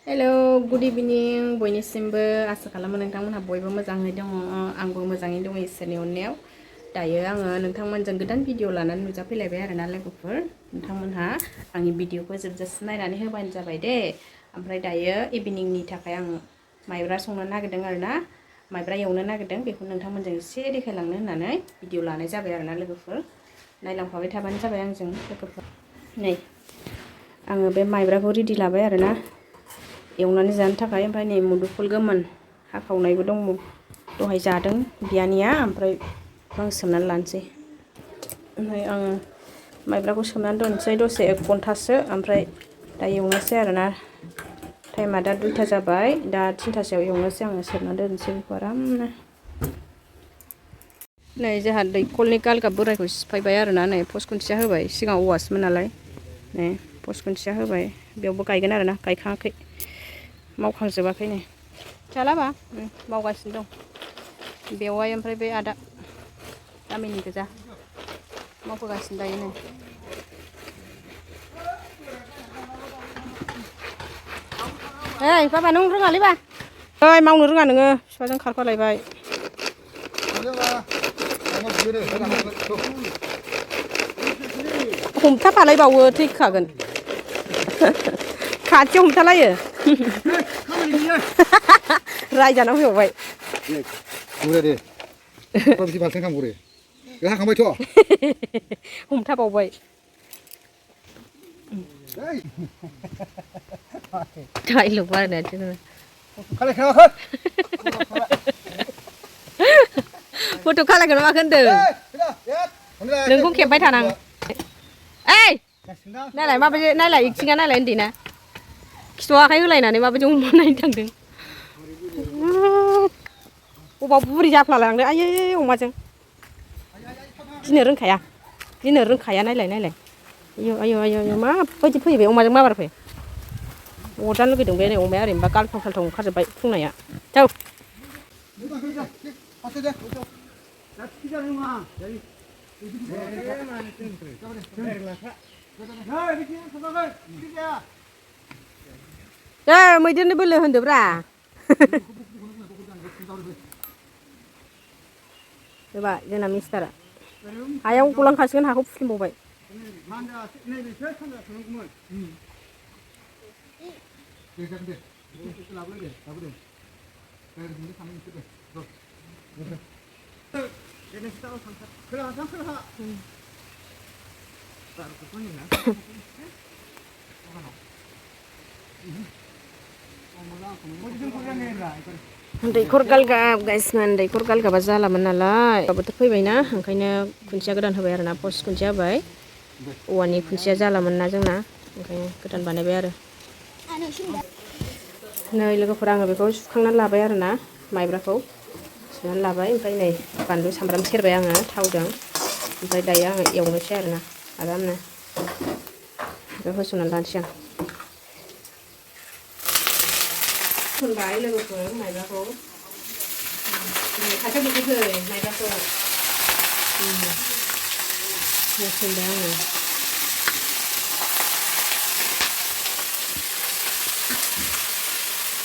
Hello, good evening बयनिसिमबो आसा खालामो नोंथांमोनहा बयबो मोजाङै दङ आंबो मोजाङै दङ इसोरनि अननायाव दायो आङो नोंथांमोनजों गोदान भिडिअ लानानै नुजाफैलायबाय आरोना लोगोफोर नोंथांमोनहा आंनि भिडिअखौ जोबजासिम नायनानै होबानो जाबाय दे ओमफ्राय दायो इभिनिंनि थाखाय आं माइब्रा संनो नागिरदों आरोना माइब्रा एवनो नागिरदों बेखौ नोंथांमोनजों एसे देखायलांनो होननानै भिडिअ लानाय जाबाय आरोना लोगोफोर नायलांफाबाय थाबानो जाबाय आंजों लोगोफोर नै आङो बे माइब्राखौ रेडि लाबाय आरोना एवनानै जानो थाखाय ओमफ्राय नै मुदुफुल गोमोन हाखावनायबो दङ दहाय जादों बियानिया ओमफ्राय आं सोमनानै लानोसै ओमफ्राय आङो माइब्राखौ सोमनानै दोनसै दसे 1 घन्टासो ओमफ्राय दा एवनोसै आरोना टाइमा दा 2टा जाबाय दा 3टासोआव एवनोसै आङो सोमनानै दोनसै बेखौ आरामनो नै जोंहा दैखरनि गालगाब बोरायखौ सिफायबाय आरोना नै पस्ट खुन्थिया होबाय सिगां औवासोमोन नालाय नै पस्ट खुन्थिया होबाय बेयावबो गायगोन आरोना गायखाङाखै मावखांजोबाखै नै फिसालाबा मावगासिनो दं बेवाय ओमफ्राय बे आदा गामिनि गोजा मावबोगासिनो दायो नै ओइ बाबा नों रोङालै बा ओइ मावनो रोङा नोङो बिफाजों खारफालायबाय हमथाफालायबावो थैखागोन खाथियाव हमथालायो रायजानाव फैबावबाय गुरे दे बिदि बाल्थिं खाम गुरे हाखांबायथ' हमथाबावबाय डाइलग बानायनायसो फट' खालायगोन मा होनदों नोंखौ खेबबाय थानां ओइ नायलाय माबायदि नायलाय एक्टिङा नायलाय उन्दैना खिथु आखाइ होलायनानै माबायदि नायनो थांदों अबाव बुरि जाफ्लालांदों आयै अमाजों गिनो रोंखाया नायलाय आयौ आयौ आयौ आयौ माबायदि फैयो बे अमाजों माबार फै अरजानो लुगैदों बे नै अमाया ओरैनोबा गालथाव सालथाव ओंखारजोब्बाय फुंनाया थौ मैदेरनो बोलो होनदोब्रा जाबाय जोंना मिस्टारा हायाव गलांखासिगोन हाखौ फुफिनबावबाय दैखर गालगाब गाइसमोन दैखर गालगाबा जालामोन नालाय बोथोर फैबायना ओंखायनो खुन्थिया गोदान होबाय आरोना पस्ट खुन्थिया होबाय औवानि खुन्थिया जालामोन ना जोंना ओंखायनो गोदान बानायबाय आरो नै लोगोफोर आङो बेखौ सुखांनानै लाबाय आरोना माइब्राखौ सुनानै लाबाय ओमफ्राय नै बानलु सामब्राम सेरबाय आङो थावजों ओमफ्राय दायो आङो एवनोसै आरोना आरामनो बेखौ होसननानै लानोसै आं फुनबाय लोगोफोर माइब्राखौ खाथियाव बिदिखै माइब्राखौ होसनबाय आङो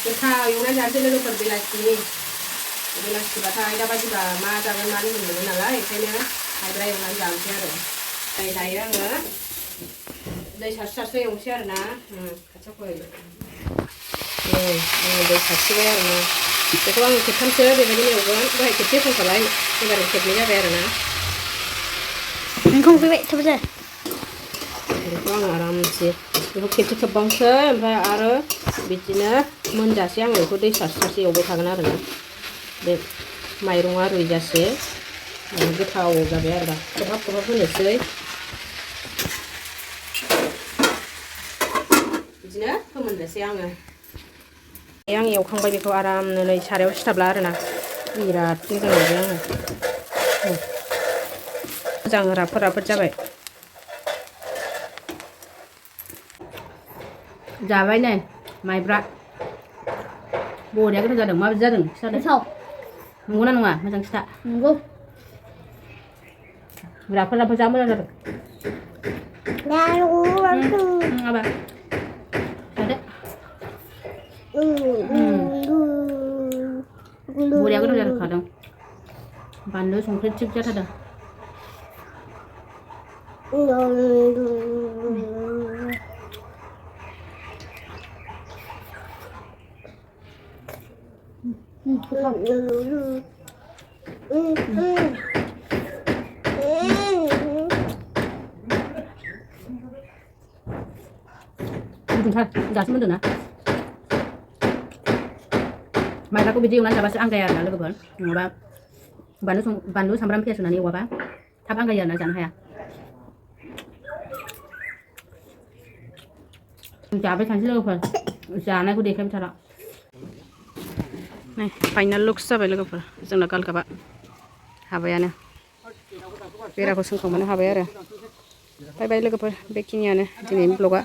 गोथाव एवनानै जानोसै लोगोफोर बेलासिबाथाय दाबायदिबा मा जागोन मा लोंगोन मोनो नालाय ओंखायनो माइब्रा एवनानै जानोसै आरो दायो आङो दै सारस्रो एवनोसै आरोना खाथियाव फै आङो दै सारस्रिबाय आरोना बेखौ आङो खेबथामसो बेबायदिनो एवगोन दहाय खेबसे होखाबाय एबार खेबनै जाबाय आरोना बेखौ आङो आरामसे बेखौ खेबसे खोबबावनोसै ओमफ्राय आरो बिदिनो मोनजासे आङो बेखौ दै सारस्रो एवबाय थागोन आरोना बे माइरङा रुइजासे गोथाव जाबाय आरोना खोबहाब होनोसै बिदिनो फोमोननोसै आङो आं एवखांबाय बेखौ आरामनो नै सारायाव सिथाबला आरोना बिराद मोजां मोनबाय आङो मोजां राफोद जाबाय जाबाय नै माइब्रा बरिया गोथाव जादों माबायदि जादों खिथादो नंगौना नङा मोजां खिथा नंगौ राफोद जा मोजां जादों बानलु संख्रि थिग जाथारदों गुदुंथार दासो मोनदों ना माइब्राखौ बिदि एवनानै जाबासो आंगाया आरोना लोगोफोर नङाबा बानलु सामब्राम पियास होनानै एवाबा थाब आंगायो आरोना जानो हाया जाबाय थानोसै लोगोफोर जानायखौ देखायबाय थाला नै फाइनाल लुक्स जाबाय लोगोफोर जोंना गालगाबा हाबायानो बेराखौ सोंखांबानो हाबाय आरो बाय बाय लोगोफोर बेखिनियानो दिनैनि ब्लगा